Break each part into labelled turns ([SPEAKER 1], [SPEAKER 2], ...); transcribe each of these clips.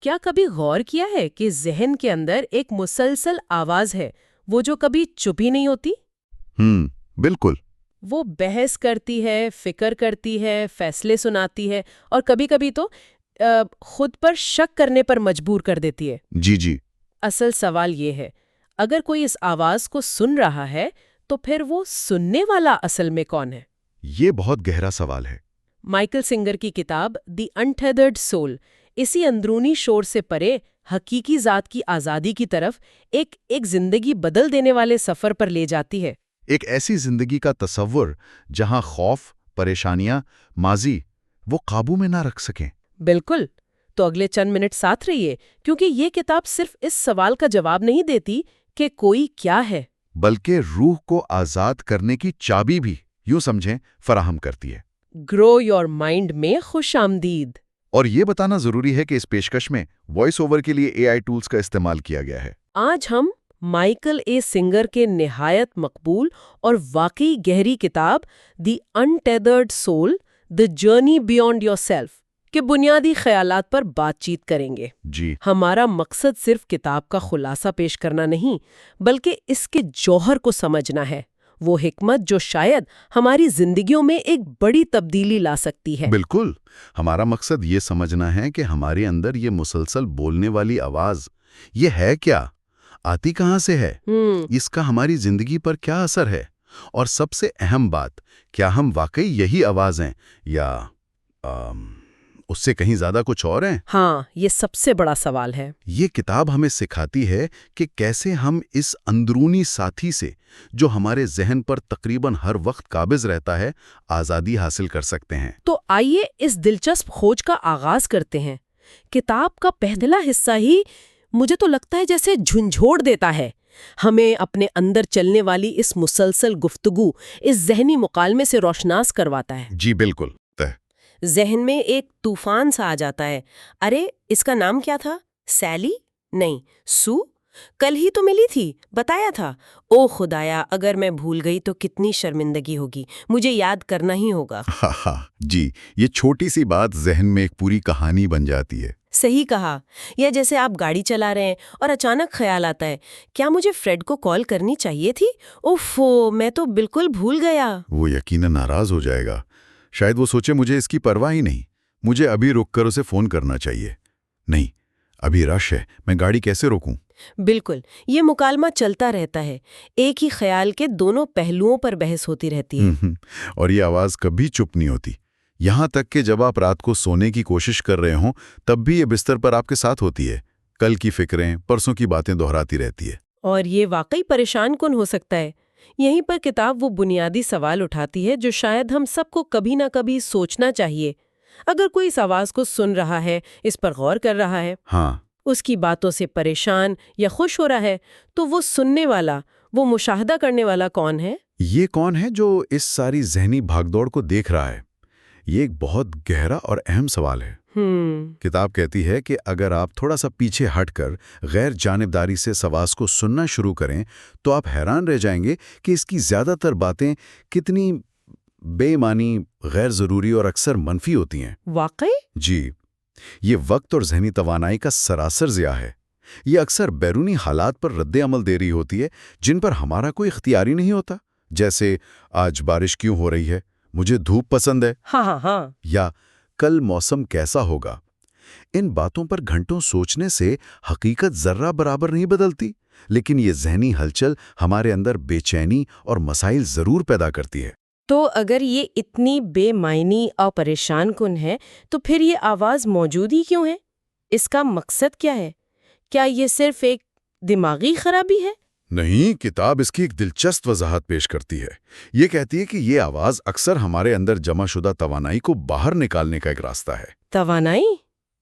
[SPEAKER 1] کیا کبھی غور کیا ہے کہ ذہن کے اندر ایک مسلسل آواز ہے، وہ جو کبھی چپ ہی نہیں ہوتی؟
[SPEAKER 2] بالکل۔
[SPEAKER 1] وہ بحث کرتی ہے، فکر کرتی ہے، فیصلے سناتی ہے، اور کبھی کبھی تو خود پر شک کرنے پر مجبور کر دیتی ہے۔
[SPEAKER 2] جی۔
[SPEAKER 1] اصل سوال یہ ہے، اگر کوئی اس آواز کو سن رہا ہے تو پھر وہ سننے والا اصل میں کون ہے؟
[SPEAKER 2] یہ بہت گہرا سوال ہے۔
[SPEAKER 1] مائیکل سنگر کی کتاب دی انٹیدرڈ سول اسی اندرونی شور سے پرے حقیقی ذات کی آزادی کی طرف ایک زندگی بدل دینے والے سفر پر لے جاتی ہے۔
[SPEAKER 2] ایک ایسی زندگی کا تصور جہاں خوف، پریشانیاں، ماضی وہ قابو میں نہ رکھ سکیں۔
[SPEAKER 1] بالکل۔ تو اگلے چند منٹ ساتھ رہیے، کیونکہ یہ کتاب صرف اس سوال کا جواب نہیں دیتی کہ کوئی کیا ہے،
[SPEAKER 2] بلکہ روح کو آزاد کرنے کی چابی بھی، یوں سمجھیں، فراہم کرتی ہے۔
[SPEAKER 1] گرو یور مائنڈ میں خوش آمدید۔
[SPEAKER 2] اور یہ بتانا ضروری ہے کہ اس پیشکش میں وائس اوور کے لیے AI ٹولز کا استعمال کیا گیا ہے۔
[SPEAKER 1] آج ہم مائیکل اے سنگر کے نہایت مقبول اور واقعی گہری کتاب the untethered soul, the journey beyond yourself کے بنیادی خیالات پر بات چیت کریں گے۔
[SPEAKER 2] جی۔
[SPEAKER 1] ہمارا مقصد صرف کتاب کا خلاصہ پیش کرنا نہیں، بلکہ اس کے جوہر کو سمجھنا ہے، وہ حکمت جو شاید ہماری زندگیوں میں ایک بڑی تبدیلی لا سکتی ہے۔
[SPEAKER 2] بالکل۔ ہمارا مقصد یہ سمجھنا ہے کہ ہمارے اندر یہ مسلسل بولنے والی آواز، یہ ہے کیا؟ آتی کہاں سے ہے؟ اس کا ہماری زندگی پر کیا اثر ہے؟ اور سب سے اہم بات، کیا ہم واقعی یہی آواز ہیں یا اس سے کہیں زیادہ کچھ اور ہیں؟
[SPEAKER 1] ہاں، یہ سب سے بڑا سوال ہے۔
[SPEAKER 2] یہ کتاب ہمیں سکھاتی ہے کہ کیسے ہم اس اندرونی ساتھی سے، جو ہمارے ذہن پر تقریباً ہر وقت قابض رہتا ہے، آزادی حاصل کر سکتے ہیں۔
[SPEAKER 1] تو آئیے اس دلچسپ کھوج کا آغاز کرتے ہیں۔ کتاب کا پہلا حصہ ہی مجھے تو لگتا ہے جیسے جھنجھوڑ دیتا ہے، ہمیں اپنے اندر چلنے والی اس مسلسل گفتگو، اس ذہنی مکالمے سے روشناس کرواتا ہے۔
[SPEAKER 2] جی بالکل۔
[SPEAKER 1] ذہن میں ایک طوفان سا آ جاتا ہے، ارے اس کا نام کیا تھا؟ سیلی؟ نہیں، سو؟ کل ہی تو ملی تھی، بتایا تھا۔ او خدایا، اگر میں بھول گئی تو کتنی شرمندگی ہوگی، مجھے یاد کرنا ہی ہوگا۔
[SPEAKER 2] جی، یہ چھوٹی سی بات ذہن میں ایک پوری کہانی بن جاتی ہے۔
[SPEAKER 1] صحیح کہا۔ یا جیسے آپ گاڑی چلا رہے ہیں اور اچانک خیال آتا ہے، کیا مجھے فریڈ کو کال کرنی چاہیے تھی؟ اوفو، میں تو بالکل بھول گیا۔
[SPEAKER 2] وہ یقیناً ناراض ہو جائے گا۔ شاید وہ سوچے مجھے اس کی پرواہ ہی نہیں، مجھے ابھی رک کر اسے فون کرنا چاہیے۔ نہیں، ابھی رش ہے، میں گاڑی کیسے روکوں؟
[SPEAKER 1] بالکل، یہ مکالمہ چلتا رہتا ہے، ایک ہی خیال کے دونوں پہلوؤں پر بحث ہوتی رہتی ہے۔
[SPEAKER 2] اور یہ آواز کبھی چپ نہیں ہوتی، یہاں تک کہ جب آپ رات کو سونے کی کوشش کر رہے ہوں تب بھی یہ بستر پر آپ کے ساتھ ہوتی ہے، کل کی فکریں، پرسوں کی باتیں دہراتی رہتی ہے۔
[SPEAKER 1] اور یہ واقعی پریشان کن ہو سکتا ہے۔ یہیں پر کتاب وہ بنیادی سوال اٹھاتی ہے جو شاید ہم سب کو کبھی نہ کبھی سوچنا چاہیے۔ اگر کوئی اس آواز کو سن رہا ہے، اس پر غور کر رہا ہے،
[SPEAKER 2] ہاں،
[SPEAKER 1] اس کی باتوں سے پریشان یا خوش ہو رہا ہے، تو وہ سننے والا، وہ مشاہدہ کرنے والا کون ہے؟
[SPEAKER 2] یہ کون ہے جو اس ساری ذہنی بھاگ دوڑ کو دیکھ رہا ہے؟ یہ ایک بہت گہرا اور اہم سوال ہے۔ کتاب کہتی ہے کہ اگر آپ تھوڑا سا پیچھے ہٹ کر غیر جانبداری سے اس آواز کو سننا شروع کریں تو آپ حیران رہ جائیں گے کہ اس کی زیادہ تر باتیں کتنی بے معنی، غیر ضروری اور اکثر منفی ہوتی ہیں۔
[SPEAKER 1] واقعی؟
[SPEAKER 2] جی، یہ وقت اور ذہنی توانائی کا سراسر ضیاع ہے۔ یہ اکثر بیرونی حالات پر رد عمل دے رہی ہوتی ہے جن پر ہمارا کوئی اختیار ہی نہیں ہوتا، جیسے آج بارش کیوں ہو رہی ہے، مجھے دھوپ پسند ہے،
[SPEAKER 1] ہاں،
[SPEAKER 2] یا کل موسم کیسا ہوگا۔ ان باتوں پر گھنٹوں سوچنے سے حقیقت ذرہ برابر نہیں بدلتی، لیکن یہ ذہنی ہلچل ہمارے اندر بے چینی اور مسائل ضرور پیدا کرتی ہے۔
[SPEAKER 1] تو اگر یہ اتنی بے معنی اور پریشان کن ہے تو پھر یہ آواز موجود ہی کیوں ہے؟ اس کا مقصد کیا ہے؟ کیا یہ صرف ایک دماغی خرابی ہے؟
[SPEAKER 2] نہیں، کتاب اس کی ایک دلچسپ وضاحت پیش کرتی ہے۔ یہ کہتی ہے کہ یہ آواز اکثر ہمارے اندر جمع شدہ توانائی کو باہر نکالنے کا ایک راستہ ہے۔
[SPEAKER 1] توانائی؟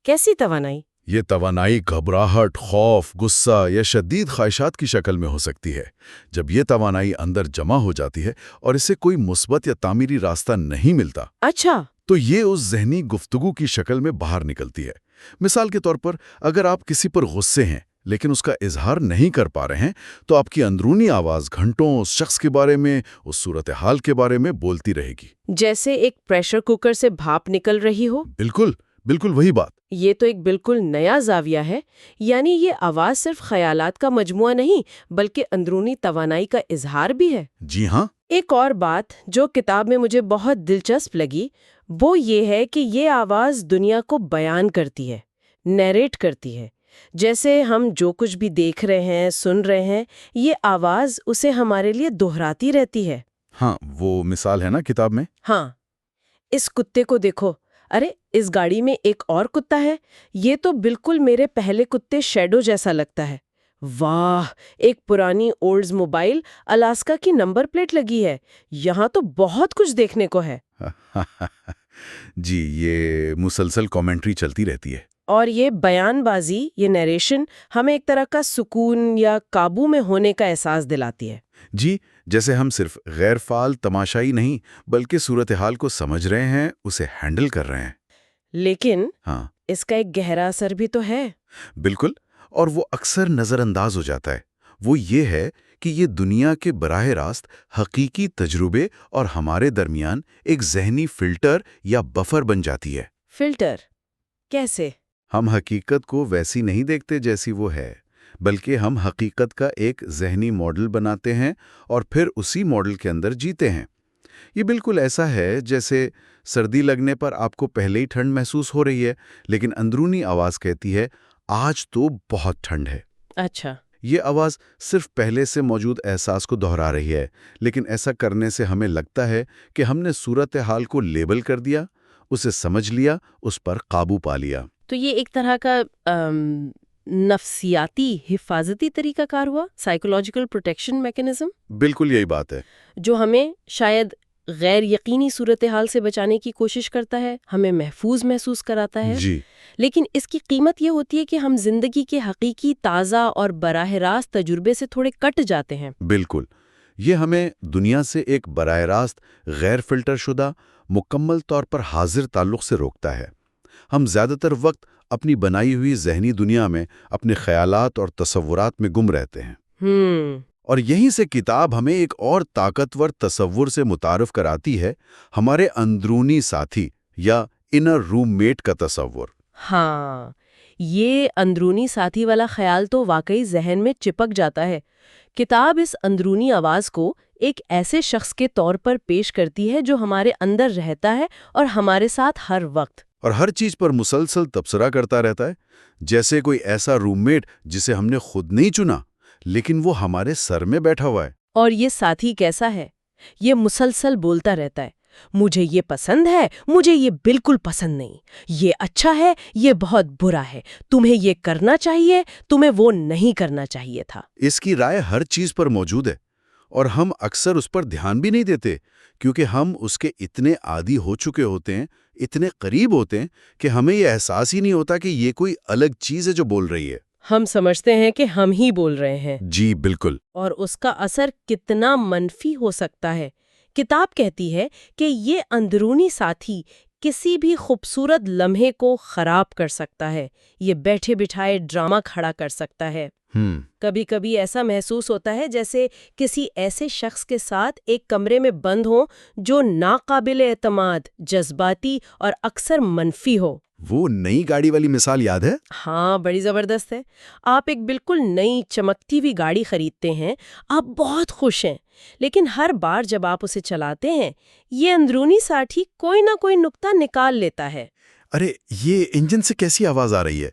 [SPEAKER 1] کیسی توانائی؟
[SPEAKER 2] یہ توانائی گھبراہٹ، خوف، غصہ یا شدید خواہشات کی شکل میں ہو سکتی ہے۔ جب یہ توانائی اندر جمع ہو جاتی ہے اور اسے کوئی مثبت یا تعمیری راستہ نہیں ملتا،
[SPEAKER 1] اچھا،
[SPEAKER 2] تو یہ اس ذہنی گفتگو کی شکل میں باہر نکلتی ہے۔ مثال کے طور پر، اگر آپ کسی پر غصے ہیں لیکن اس کا اظہار نہیں کر پا رہے ہیں، تو آپ کی اندرونی آواز گھنٹوں اس شخص کے بارے میں، اس صورتحال کے بارے میں بولتی رہے گی۔
[SPEAKER 1] جیسے ایک پریشر کوکر سے بھاپ نکل رہی ہو۔
[SPEAKER 2] بالکل، بالکل وہی بات.
[SPEAKER 1] یہ تو ایک بالکل نیا زاویہ ہے. یعنی یہ آواز صرف خیالات کا مجموعہ نہیں بلکہ اندرونی توانائی کا اظہار بھی ہے.
[SPEAKER 2] جی ہاں.
[SPEAKER 1] ایک اور بات جو کتاب میں مجھے بہت دلچسپ لگی وہ یہ ہے کہ یہ آواز دنیا کو بیان کرتی ہے، نیریٹ کرتی ہے. جیسے ہم جو کچھ بھی دیکھ رہے ہیں، سن رہے ہیں، یہ آواز اسے ہمارے لیے دہراتی رہتی ہے.
[SPEAKER 2] ہاں، وہ مثال ہے نا کتاب میں.
[SPEAKER 1] ہاں، اس کتے کو دیکھو، ارے اس گاڑی میں ایک اور کتا ہے، یہ تو بالکل میرے پہلے کتے شیڈو جیسا لگتا ہے. واہ، ایک پرانی اولڈز موبائل الاسکا کی نمبر پلیٹ لگی ہے. یہاں تو بہت کچھ دیکھنے کو ہے.
[SPEAKER 2] جی، یہ مسلسل کامنٹری چلتی رہتی ہے.
[SPEAKER 1] اور یہ بیان بازی، یہ نیریشن ہمیں ایک طرح کا سکون یا قابو میں ہونے کا احساس دلاتی ہے.
[SPEAKER 2] جی، جیسے ہم صرف غیر فعال تماشائی نہیں بلکہ صورتحال کو سمجھ رہے ہیں، اسے ہینڈل کر رہے ہیں.
[SPEAKER 1] لیکن
[SPEAKER 2] ہاں،
[SPEAKER 1] اس کا ایک گہرا اثر بھی تو ہے.
[SPEAKER 2] بالکل، اور وہ اکثر نظر انداز ہو جاتا ہے. وہ یہ ہے کہ یہ دنیا کے براہ راست حقیقی تجربے اور ہمارے درمیان ایک ذہنی فلٹر یا بفر بن جاتی ہے.
[SPEAKER 1] فلٹر کیسے؟
[SPEAKER 2] ہم حقیقت کو ویسی نہیں دیکھتے جیسی وہ ہے، بلکہ ہم حقیقت کا ایک ذہنی ماڈل بناتے ہیں اور پھر اسی ماڈل کے اندر جیتے ہیں. یہ بالکل ایسا ہے جیسے سردی لگنے پر آپ کو پہلے ہی ٹھنڈ محسوس ہو رہی ہے، لیکن اندرونی آواز کہتی ہے آج تو بہت ٹھنڈ ہے.
[SPEAKER 1] اچھا.
[SPEAKER 2] یہ آواز صرف پہلے سے موجود احساس کو دہرا رہی ہے، لیکن ایسا کرنے سے ہمیں لگتا ہے کہ ہم نے صورتحال کو لیبل کر دیا، اسے سمجھ لیا، اس پر قابو پا لیا.
[SPEAKER 1] تو یہ ایک طرح کا نفسیاتی حفاظتی طریقہ کار ہوا، سائیکولوجیکل پروٹیکشن میکینزم،
[SPEAKER 2] بالکل یہی بات ہے.
[SPEAKER 1] جو ہمیں شاید غیر یقینی صورتحال سے بچانے کی کوشش کرتا ہے، ہمیں محفوظ محسوس کراتا ہے.
[SPEAKER 2] جی،
[SPEAKER 1] لیکن اس کی قیمت یہ ہوتی ہے کہ ہم زندگی کے حقیقی تازہ اور براہ راست تجربے سے تھوڑے کٹ جاتے ہیں.
[SPEAKER 2] بالکل. یہ ہمیں دنیا سے ایک براہ راست غیر فلٹر شدہ مکمل طور پر حاضر تعلق سے روکتا ہے. ہم زیادہ تر وقت اپنی بنائی ہوئی ذہنی دنیا میں اپنے خیالات اور تصورات میں گم رہتے ہیں. اور یہیں سے کتاب ہمیں ایک اور طاقتور تصور سے متعارف کراتی ہے، ہمارے اندرونی ساتھی یا انر روم میٹ کا تصور.
[SPEAKER 1] ہاں، یہ اندرونی ساتھی والا خیال تو واقعی ذہن میں چپک جاتا ہے. کتاب اس اندرونی آواز کو ایک ایسے شخص کے طور پر پیش کرتی ہے جو ہمارے اندر رہتا ہے اور ہمارے ساتھ ہر وقت
[SPEAKER 2] اور ہر چیز پر مسلسل تبصرہ کرتا رہتا ہے، جیسے کوئی ایسا روم میٹ جسے ہم نے خود نہیں چنا لیکن وہ ہمارے سر میں بیٹھا ہوا ہے.
[SPEAKER 1] اور یہ ساتھی کیسا ہے؟ یہ مسلسل بولتا رہتا ہے، مجھے یہ پسند ہے، مجھے یہ بالکل پسند نہیں، یہ اچھا ہے، یہ بہت برا ہے، تمہیں یہ کرنا چاہیے، تمہیں وہ نہیں کرنا چاہیے تھا.
[SPEAKER 2] اس کی رائے ہر چیز پر موجود ہے اور ہم اکثر اس پر دھیان بھی نہیں دیتے کیونکہ ہم اس کے اتنے عادی ہو چکے ہوتے ہیں، اتنے قریب ہوتے ہیں کہ ہمیں یہ احساس ہی نہیں ہوتا کہ یہ کوئی الگ چیز ہے جو بول رہی ہے.
[SPEAKER 1] ہم سمجھتے ہیں کہ ہم ہی بول رہے ہیں.
[SPEAKER 2] جی بالکل.
[SPEAKER 1] اور اس کا اثر کتنا منفی ہو سکتا ہے. کتاب کہتی ہے کہ یہ اندرونی ساتھی کسی بھی خوبصورت لمحے کو خراب کر سکتا ہے، یہ بیٹھے بٹھائے ڈرامہ کھڑا کر سکتا ہے. کبھی کبھی ایسا محسوس ہوتا ہے جیسے کسی ایسے شخص کے ساتھ ایک کمرے میں بند ہو جو ناقابل اعتماد، جذباتی اور اکثر منفی ہو.
[SPEAKER 2] وہ نئی گاڑی والی مثال یاد ہے؟
[SPEAKER 1] ہاں، بڑی زبردست ہے. آپ ایک بالکل نئی چمکتی ہوئی گاڑی خریدتے ہیں، آپ بہت خوش ہیں، لیکن ہر بار جب آپ اسے چلاتے ہیں یہ اندرونی ساتھی کوئی نہ کوئی نقطہ نکال لیتا ہے.
[SPEAKER 2] ارے یہ انجن سے کیسی آواز آ رہی ہے؟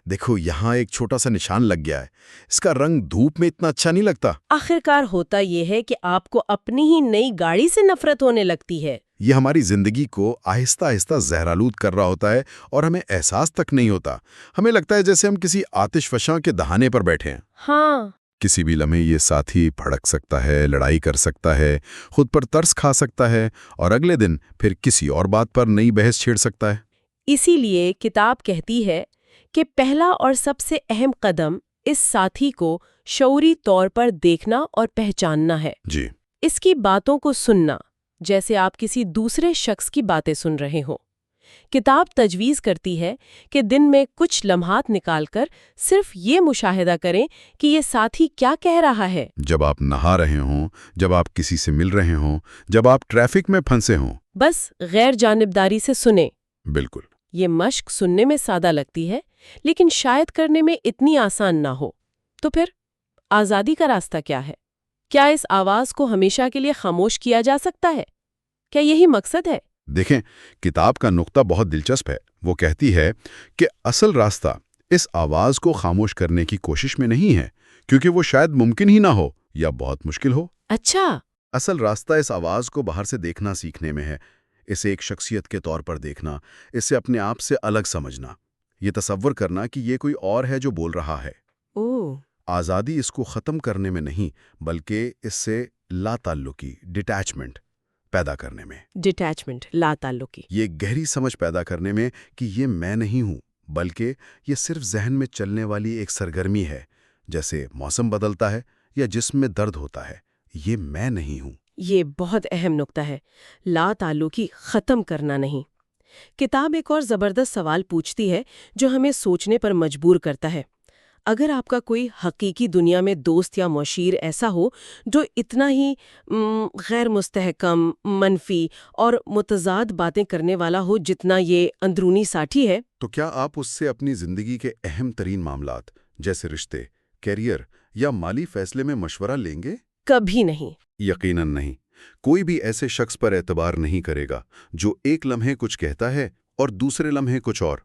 [SPEAKER 2] دیکھو یہاں ایک چھوٹا سا نشان لگ گیا ہے، اس کا رنگ دھوپ میں اتنا اچھا نہیں لگتا.
[SPEAKER 1] آخرکار ہوتا یہ ہے کہ آپ کو اپنی ہی نئی گاڑی سے نفرت ہونے لگتی ہے.
[SPEAKER 2] یہ ہماری زندگی کو آہستہ آہستہ زہرآلود کر رہا ہوتا ہے اور ہمیں احساس تک نہیں ہوتا. ہمیں لگتا ہے جیسے ہم کسی آتش فشاں کے دہانے پر بیٹھے ہیں.
[SPEAKER 1] ہاں،
[SPEAKER 2] کسی بھی لمحے یہ ساتھی بھڑک سکتا ہے، لڑائی کر سکتا ہے، خود پر ترس کھا سکتا ہے اور اگلے دن پھر کسی اور بات پر نئی بحث چھیڑ سکتا ہے.
[SPEAKER 1] اسی لیے کتاب کہتی ہے کہ پہلا اور سب سے اہم قدم اس ساتھی کو شعوری طور پر دیکھنا اور پہچاننا ہے.
[SPEAKER 2] جی،
[SPEAKER 1] اس کی باتوں کو سننا جیسے آپ کسی دوسرے شخص کی باتیں سن رہے ہوں. کتاب تجویز کرتی ہے کہ دن میں کچھ لمحات نکال کر صرف یہ مشاہدہ کریں کہ یہ ساتھی کیا کہہ رہا ہے.
[SPEAKER 2] جب آپ نہا رہے ہوں، جب آپ کسی سے مل رہے ہوں، جب آپ ٹریفک میں پھنسے ہوں.
[SPEAKER 1] بس غیر جانبداری سے سنیں.
[SPEAKER 2] بالکل.
[SPEAKER 1] یہ مشق سننے میں سادہ لگتی ہے لیکن شاید کرنے میں اتنی آسان نہ ہو۔ تو پھر آزادی کا راستہ کیا ہے؟ کیا اس آواز کو ہمیشہ کے لیے خاموش کیا جا سکتا ہے؟ کیا یہی مقصد ہے؟
[SPEAKER 2] دیکھیں، کتاب کا نقطہ بہت دلچسپ ہے۔ وہ کہتی ہے کہ اصل راستہ اس آواز کو خاموش کرنے کی کوشش میں نہیں ہے، کیونکہ وہ شاید ممکن ہی نہ ہو یا بہت مشکل ہو۔
[SPEAKER 1] اچھا،
[SPEAKER 2] اصل راستہ اس آواز کو باہر سے دیکھنا سیکھنے میں ہے، اسے ایک شخصیت کے طور پر دیکھنا، اسے اپنے آپ سے الگ سمجھنا، یہ تصور کرنا کہ یہ کوئی اور ہے جو بول رہا ہے۔
[SPEAKER 1] اوہ،
[SPEAKER 2] آزادی اس کو ختم کرنے میں نہیں، بلکہ اس سے لا تعلقی، ڈیٹیچمنٹ پیدا کرنے میں،
[SPEAKER 1] ڈیٹیچمنٹ، لا تعلقی۔
[SPEAKER 2] یہ گہری سمجھ پیدا کرنے میں کہ یہ میں نہیں ہوں، بلکہ یہ صرف ذہن میں چلنے والی ایک سرگرمی ہے، جیسے موسم بدلتا ہے یا جسم میں درد ہوتا ہے، یہ میں نہیں ہوں۔
[SPEAKER 1] یہ بہت اہم نقطہ ہے، لا تعلقی ختم کرنا نہیں۔ کتاب ایک اور زبردست سوال پوچھتی ہے جو ہمیں سوچنے پر مجبور کرتا ہے۔ اگر آپ کا کوئی حقیقی دنیا میں دوست یا معاشیر ایسا ہو جو اتنا ہی غیر مستحکم، منفی اور متضاد باتیں کرنے والا ہو جتنا یہ اندرونی ساتھی ہے،
[SPEAKER 2] تو کیا آپ اس سے اپنی زندگی کے اہم ترین معاملات جیسے رشتے، کیریئر یا مالی فیصلے میں مشورہ لیں گے؟
[SPEAKER 1] کبھی نہیں۔
[SPEAKER 2] یقیناً نہیں۔ کوئی بھی ایسے شخص پر اعتبار نہیں کرے گا جو ایک لمحے کچھ کہتا ہے اور دوسرے لمحے کچھ اور،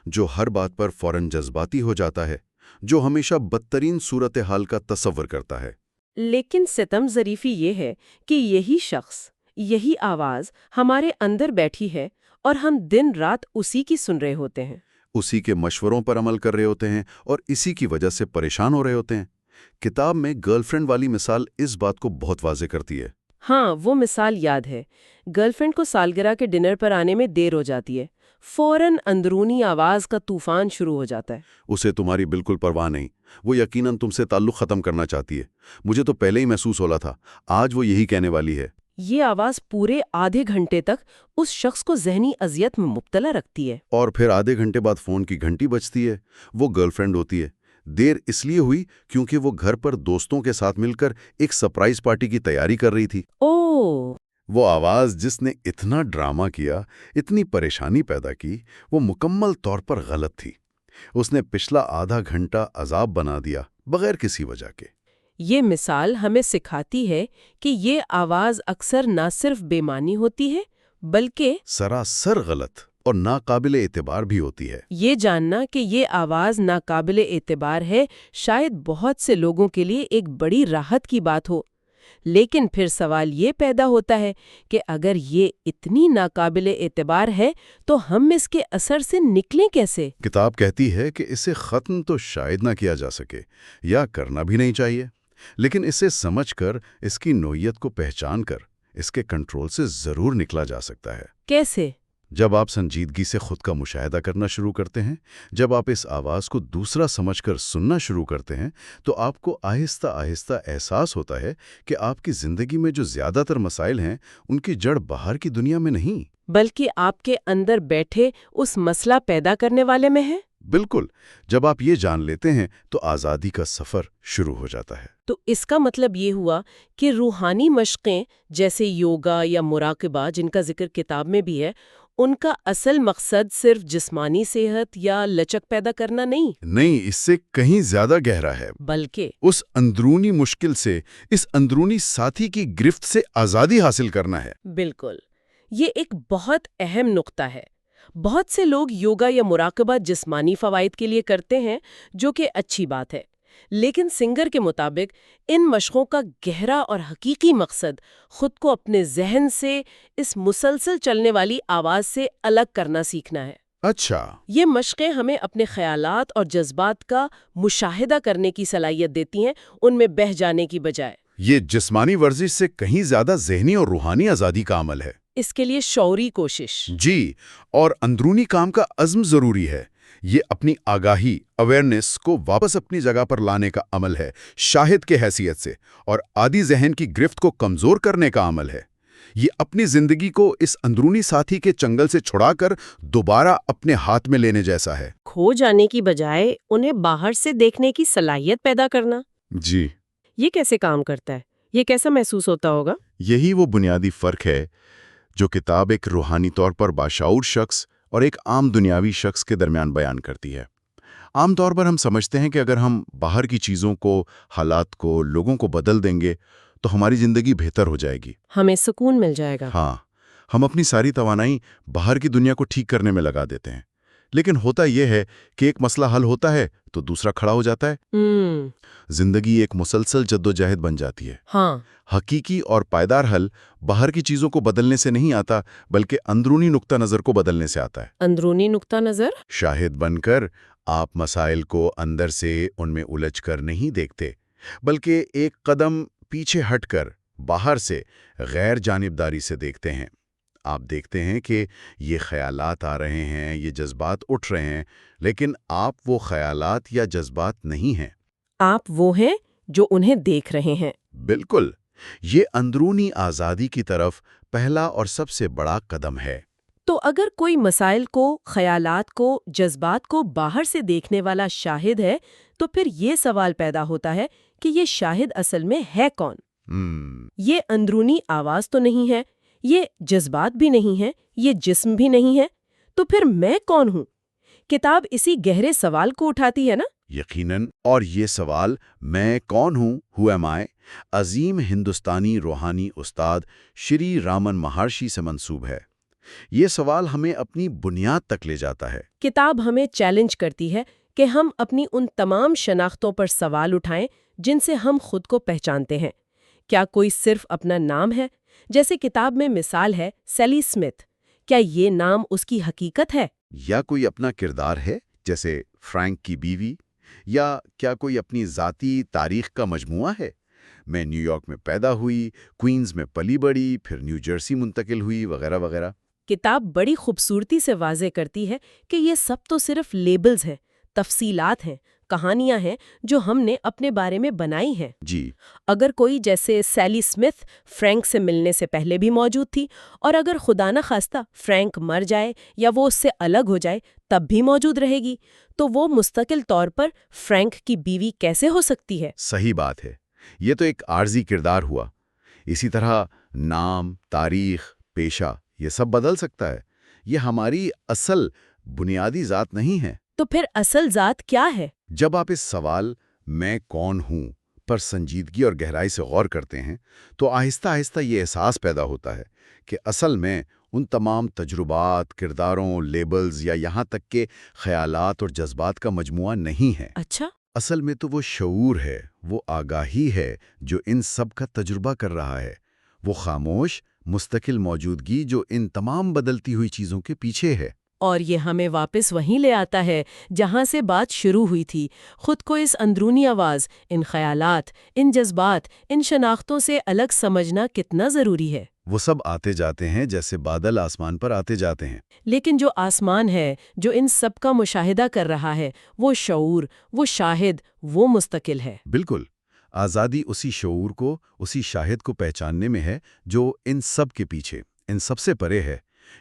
[SPEAKER 2] جو ہر بات پر فوراً جذباتی ہو جاتا ہے، جو ہمیشہ بدترین صورتحال کا تصور کرتا ہے۔
[SPEAKER 1] لیکن ستم ظریفی یہ ہے کہ یہی شخص، یہی آواز ہمارے اندر بیٹھی ہے اور ہم دن رات اسی کی سن رہے ہوتے ہیں۔
[SPEAKER 2] اسی کے مشوروں پر عمل کر رہے ہوتے ہیں اور اسی کی وجہ سے پریشان ہو رہے ہوتے ہیں۔ کتاب میں گرل فرینڈ والی مثال اس بات کو بہت واضح کرتی ہے۔
[SPEAKER 1] ہاں، وہ مثال یاد ہے۔ گرل فرینڈ کو سالگرہ کے ڈنر پر آنے میں دیر ہو جاتی ہے، فوراً اندرونی آواز کا طوفان شروع ہو جاتا ہے۔
[SPEAKER 2] اسے تمہاری بالکل پرواہ نہیں، وہ یقیناً تم سے تعلق ختم کرنا چاہتی ہے، مجھے تو پہلے ہی محسوس ہو رہا تھا، آج وہ یہی کہنے والی ہے۔
[SPEAKER 1] یہ آواز پورے آدھے گھنٹے تک اس شخص کو ذہنی اذیت میں مبتلا رکھتی ہے۔
[SPEAKER 2] اور پھر آدھے گھنٹے بعد فون کی گھنٹی بجتی ہے، وہ گرل فرینڈ ہوتی ہے۔ دیر اس لیے ہوئی کیونکہ وہ گھر پر دوستوں کے ساتھ مل کر ایک سرپرائز پارٹی کی تیاری کر رہی تھی۔
[SPEAKER 1] اوہ،
[SPEAKER 2] وہ آواز جس نے اتنا ڈرامہ کیا، اتنی پریشانی پیدا کی، وہ مکمل طور پر غلط تھی۔ اس نے پچھلا آدھا گھنٹہ عذاب بنا دیا بغیر کسی وجہ کے۔
[SPEAKER 1] یہ مثال ہمیں سکھاتی ہے کہ یہ آواز اکثر نہ صرف بے معنی ہوتی ہے بلکہ
[SPEAKER 2] سراسر غلط اور ناقابل اعتبار بھی ہوتی ہے۔
[SPEAKER 1] یہ جاننا کہ یہ آواز ناقابل اعتبار ہے شاید بہت سے لوگوں کے لیے ایک بڑی راحت کی بات ہو، لیکن پھر سوال یہ پیدا ہوتا ہے کہ اگر یہ اتنی ناقابل اعتبار ہے تو ہم اس کے اثر سے نکلیں کیسے؟
[SPEAKER 2] کتاب کہتی ہے کہ اسے ختم تو شاید نہ کیا جا سکے یا کرنا بھی نہیں چاہیے، لیکن اسے سمجھ کر، اس کی نوعیت کو پہچان کر، اس کے کنٹرول سے ضرور نکلا جا سکتا ہے۔
[SPEAKER 1] کیسے؟
[SPEAKER 2] جب آپ سنجیدگی سے خود کا مشاہدہ کرنا شروع کرتے ہیں، جب آپ اس آواز کو دوسرا سمجھ کر سننا شروع کرتے ہیں، تو آپ کو آہستہ آہستہ احساس ہوتا ہے کہ آپ کی زندگی میں جو زیادہ تر مسائل ہیں، ان کی جڑ باہر کی دنیا میں نہیں،
[SPEAKER 1] بلکہ آپ کے اندر بیٹھے اس مسئلہ پیدا کرنے والے میں ہے۔
[SPEAKER 2] بالکل۔ جب آپ یہ جان لیتے ہیں تو آزادی کا سفر شروع ہو جاتا ہے۔
[SPEAKER 1] تو اس کا مطلب یہ ہوا کہ روحانی مشقیں جیسے یوگا یا مراقبہ، جن کا ذکر کتاب میں بھی ہے، ان کا اصل مقصد صرف جسمانی صحت یا لچک پیدا کرنا نہیں،
[SPEAKER 2] اس سے کہیں زیادہ گہرا ہے،
[SPEAKER 1] بلکہ
[SPEAKER 2] اس اندرونی مشکل سے، اس اندرونی ساتھی کی گرفت سے آزادی حاصل کرنا ہے۔
[SPEAKER 1] بالکل، یہ ایک بہت اہم نقطہ ہے۔ بہت سے لوگ یوگا یا مراقبہ جسمانی فوائد کے لیے کرتے ہیں، جو کہ اچھی بات ہے، لیکن سنگر کے مطابق ان مشقوں کا گہرا اور حقیقی مقصد خود کو اپنے ذہن سے، اس مسلسل چلنے والی آواز سے الگ کرنا سیکھنا ہے۔
[SPEAKER 2] اچھا،
[SPEAKER 1] یہ مشقیں ہمیں اپنے خیالات اور جذبات کا مشاہدہ کرنے کی صلاحیت دیتی ہیں، ان میں بہہ جانے کی بجائے۔
[SPEAKER 2] یہ جسمانی ورزش سے کہیں زیادہ ذہنی اور روحانی آزادی کا عمل ہے۔
[SPEAKER 1] اس کے لیے شعوری کوشش،
[SPEAKER 2] جی، اور اندرونی کام کا عزم ضروری ہے۔ یہ اپنی آگاہی، اویئرنیس کو واپس اپنی جگہ پر لانے کا عمل ہے، شاہد کے حیثیت سے، اور عادی ذہن کی گرفت کو کمزور کرنے کا عمل ہے۔ یہ اپنی زندگی کو اس اندرونی ساتھی کے چنگل سے چھڑا کر دوبارہ اپنے ہاتھ میں لینے جیسا ہے۔
[SPEAKER 1] کھو جانے کی بجائے انہیں باہر سے دیکھنے کی صلاحیت پیدا کرنا۔
[SPEAKER 2] جی،
[SPEAKER 1] یہ کیسے کام کرتا ہے؟ یہ کیسا محسوس ہوتا ہوگا؟
[SPEAKER 2] یہی وہ بنیادی فرق ہے جو کتاب ایک روحانی طور پر باشعور شخص اور ایک عام دنیاوی شخص کے درمیان بیان کرتی ہے۔ عام طور پر ہم سمجھتے ہیں کہ اگر ہم باہر کی چیزوں کو، حالات کو، لوگوں کو بدل دیں گے تو ہماری زندگی بہتر ہو جائے گی،
[SPEAKER 1] ہمیں سکون مل جائے گا۔
[SPEAKER 2] ہاں، ہم اپنی ساری توانائی باہر کی دنیا کو ٹھیک کرنے میں لگا دیتے ہیں، لیکن ہوتا یہ ہے کہ ایک مسئلہ حل ہوتا ہے تو دوسرا کھڑا ہو جاتا ہے۔ زندگی ایک مسلسل جدوجہد بن جاتی ہے۔
[SPEAKER 1] ہاں،
[SPEAKER 2] حقیقی اور پائیدار حل باہر کی چیزوں کو بدلنے سے نہیں آتا، بلکہ اندرونی نقطہ نظر کو بدلنے سے آتا ہے۔
[SPEAKER 1] اندرونی نقطہ نظر؟
[SPEAKER 2] شاہد بن کر آپ مسائل کو اندر سے ان میں الجھ کر نہیں دیکھتے، بلکہ ایک قدم پیچھے ہٹ کر باہر سے غیر جانبداری سے دیکھتے ہیں۔ آپ دیکھتے ہیں کہ یہ خیالات آ رہے ہیں، یہ جذبات اٹھ رہے ہیں، لیکن آپ وہ خیالات یا جذبات نہیں ہیں۔
[SPEAKER 1] آپ وہ ہیں جو انہیں دیکھ رہے ہیں۔
[SPEAKER 2] بالکل، یہ اندرونی آزادی کی طرف پہلا اور سب سے بڑا قدم ہے۔
[SPEAKER 1] تو اگر کوئی مسائل کو، خیالات کو، جذبات کو باہر سے دیکھنے والا شاہد ہے، تو پھر یہ سوال پیدا ہوتا ہے کہ یہ شاہد اصل میں ہے کون؟ یہ اندرونی آواز تو نہیں ہے، یہ جذبات بھی نہیں ہے، یہ جسم بھی نہیں ہے، تو پھر میں کون ہوں؟ کتاب اسی گہرے سوال کو اٹھاتی ہے نا؟
[SPEAKER 2] یقیناً، اور یہ سوال میں کون ہوں، ہو ایم آئی، عظیم ہندوستانی روحانی استاد شری رامن مہارشی سے منسوب ہے۔ یہ سوال ہمیں اپنی بنیاد تک لے جاتا ہے۔
[SPEAKER 1] کتاب ہمیں چیلنج کرتی ہے کہ ہم اپنی ان تمام شناختوں پر سوال اٹھائیں جن سے ہم خود کو پہچانتے ہیں۔ کیا کوئی صرف اپنا نام ہے؟ جیسے کتاب میں مثال ہے سیلی اسمتھ، کیا یہ نام اس کی حقیقت ہے؟
[SPEAKER 2] یا کوئی اپنا کردار ہے، جیسے فرینک کی بیوی؟ یا کیا کوئی اپنی ذاتی تاریخ کا مجموعہ ہے؟ میں نیو یارک میں پیدا ہوئی، کوئنز میں پلی بڑھی، پھر نیو جرسی منتقل ہوئی، وغیرہ وغیرہ۔
[SPEAKER 1] کتاب بڑی خوبصورتی سے واضح کرتی ہے کہ یہ سب تو صرف لیبلز ہیں، تفصیلات ہیں، کہانیاں ہیں جو ہم نے اپنے بارے میں بنائی ہیں۔
[SPEAKER 2] جی،
[SPEAKER 1] اگر کوئی جیسے سیلی اسمتھ فرینک سے ملنے سے پہلے بھی موجود تھی، اور اگر خدا نہ خواستہ فرینک مر جائے یا وہ اس سے الگ ہو جائے تب بھی موجود رہے گی، تو وہ مستقل طور پر فرینک کی بیوی کیسے ہو سکتی ہے؟
[SPEAKER 2] صحیح بات ہے، یہ تو ایک عارضی کردار ہوا۔ اسی طرح نام، تاریخ، پیشہ، یہ سب بدل سکتا ہے۔ یہ ہماری اصل بنیادی ذات نہیں ہے۔
[SPEAKER 1] تو پھر اصل ذات کیا ہے؟
[SPEAKER 2] جب آپ اس سوال میں کون ہوں پر سنجیدگی اور گہرائی سے غور کرتے ہیں تو آہستہ آہستہ یہ احساس پیدا ہوتا ہے کہ اصل میں ان تمام تجربات، کرداروں، لیبلز یا یہاں تک کہ خیالات اور جذبات کا مجموعہ نہیں ہے۔
[SPEAKER 1] اچھا،
[SPEAKER 2] اصل میں تو وہ شعور ہے، وہ آگاہی ہے جو ان سب کا تجربہ کر رہا ہے، وہ خاموش مستقل موجودگی جو ان تمام بدلتی ہوئی چیزوں کے پیچھے ہے۔
[SPEAKER 1] اور یہ ہمیں واپس وہیں لے آتا ہے جہاں سے بات شروع ہوئی تھی، خود کو اس اندرونی آواز، ان خیالات، ان جذبات، ان شناختوں سے الگ سمجھنا کتنا ضروری ہے۔
[SPEAKER 2] وہ سب آتے جاتے ہیں جیسے بادل آسمان پر آتے جاتے ہیں،
[SPEAKER 1] لیکن جو آسمان ہے، جو ان سب کا مشاہدہ کر رہا ہے، وہ شعور، وہ شاہد، وہ مستقل ہے۔
[SPEAKER 2] بالکل۔ آزادی اسی شعور کو، اسی شاہد کو پہچاننے میں ہے جو ان سب کے پیچھے، ان سب سے پرے ہے،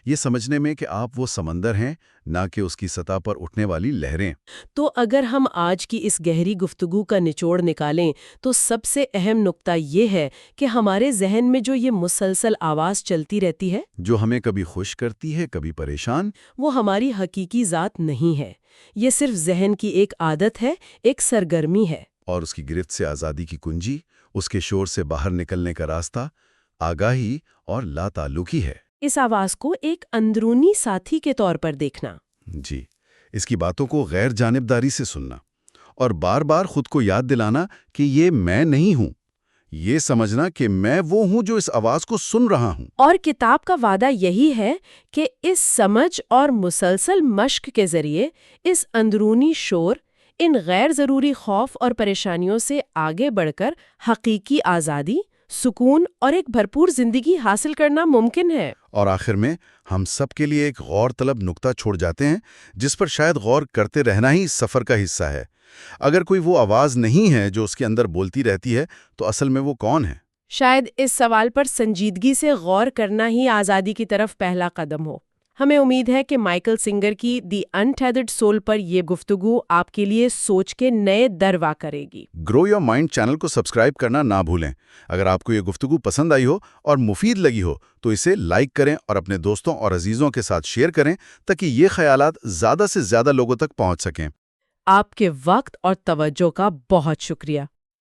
[SPEAKER 2] یہ سمجھنے میں کہ آپ وہ سمندر ہیں، نہ کہ اس کی سطح پر اٹھنے والی لہریں۔
[SPEAKER 1] تو اگر ہم آج کی اس گہری گفتگو کا نچوڑ نکالیں تو سب سے اہم نقطہ یہ ہے کہ ہمارے ذہن میں جو یہ مسلسل آواز چلتی رہتی ہے،
[SPEAKER 2] جو ہمیں کبھی خوش کرتی ہے، کبھی پریشان،
[SPEAKER 1] وہ ہماری حقیقی ذات نہیں ہے۔ یہ صرف ذہن کی ایک عادت ہے، ایک سرگرمی ہے۔
[SPEAKER 2] اور اس کی گرفت سے آزادی کی کنجی، اس کے شور سے باہر نکلنے کا راستہ، آگاہی اور لا تعلقی ہے۔
[SPEAKER 1] اس آواز کو ایک اندرونی ساتھی کے طور پر دیکھنا۔
[SPEAKER 2] جی، اس کی باتوں کو غیر جانبداری سے سننا، اور بار بار خود کو یاد دلانا کہ یہ میں نہیں ہوں، یہ سمجھنا کہ میں وہ ہوں جو اس آواز کو سن رہا ہوں۔
[SPEAKER 1] اور کتاب کا وعدہ یہی ہے کہ اس سمجھ اور مسلسل مشق کے ذریعے اس اندرونی شور، ان غیر ضروری خوف اور پریشانیوں سے آگے بڑھ کر حقیقی آزادی، سکون اور ایک بھرپور زندگی حاصل کرنا ممکن ہے۔
[SPEAKER 2] اور آخر میں ہم سب کے لیے ایک غور طلب نقطہ چھوڑ جاتے ہیں جس پر شاید غور کرتے رہنا ہی اس سفر کا حصہ ہے۔ اگر کوئی وہ آواز نہیں ہے جو اس کے اندر بولتی رہتی ہے تو اصل میں وہ کون ہے؟
[SPEAKER 1] شاید اس سوال پر سنجیدگی سے غور کرنا ہی آزادی کی طرف پہلا قدم ہو۔ ہمیں امید ہے کہ مائیکل سنگر کی دی انٹیتھرڈ سول پر یہ گفتگو آپ کے لیے سوچ کے نئے دروا کرے گی۔
[SPEAKER 2] گرو یور مائنڈ چینل کو سبسکرائب کرنا نہ بھولیں۔ اگر آپ کو یہ گفتگو پسند آئی ہو اور مفید لگی ہو تو اسے لائک کریں اور اپنے دوستوں اور عزیزوں کے ساتھ شیئر کریں تاکہ یہ خیالات زیادہ سے زیادہ لوگوں تک پہنچ سکیں۔
[SPEAKER 1] آپ کے وقت اور توجہ کا بہت شکریہ۔